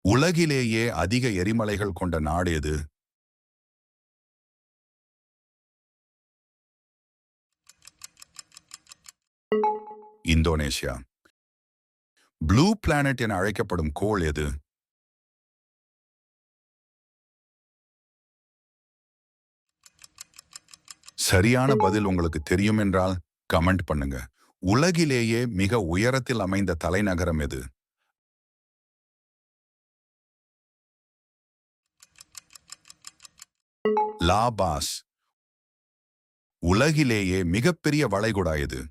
உலகிலேயே அதிக எரிமலைகள் கொண்ட நாடு எது? இந்தோனேஷியா. ப்ளூ பிளானட் என அழைக்கப்படும் கோள் எது? சரியான பதில் உங்களுக்கு தெரியும் என்றால் கமெண்ட் பண்ணுங்க. உலகிலேயே மிக உயரத்தில் அமைந்த தலைநகரம் எது? லாபாஸ். உலகிலேயே மிகப்பெரிய வளைகுடா எது?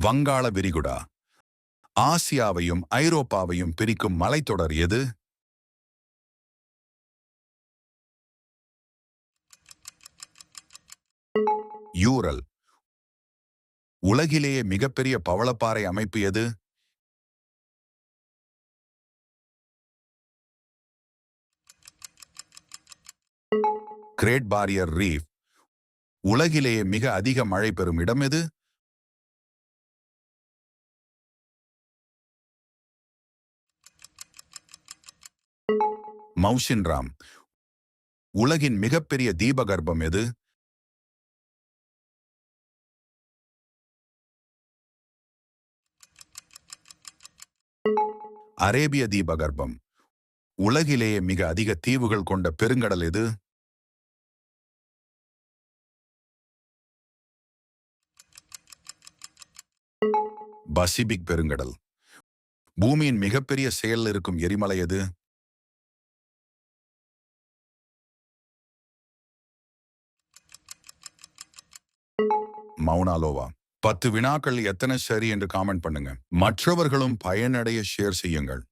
வங்காள விரிகுடா. ஆசியாவையும் ஐரோப்பாவையும் பிரிக்கும் மலைத்தொடர் எது? யூரல். உலகிலேயே மிகப்பெரிய பவளப்பாறை அமைப்பு எது? Great Barrier Reef. உலகிலேயே மிக அதிக மழை பெறும் இடம் எது? மௌசின்ராம். உலகின் மிகப்பெரிய தீபகற்பம் எது? அரேபிய தீபகற்பம். உலகிலேயே மிக அதிக தீவுகள் கொண்ட பெருங்கடல் எது? பசிபிக் பெருங்கடல். பூமியின் மிகப்பெரிய செயல் இருக்கும் எரிமலை எது? மவுனாலோவா. 10 வினாக்கள் எத்தனை சரி என்று காமெண்ட் பண்ணுங்க. மற்றவர்களும் பயனடைய ஷேர் செய்யுங்கள்.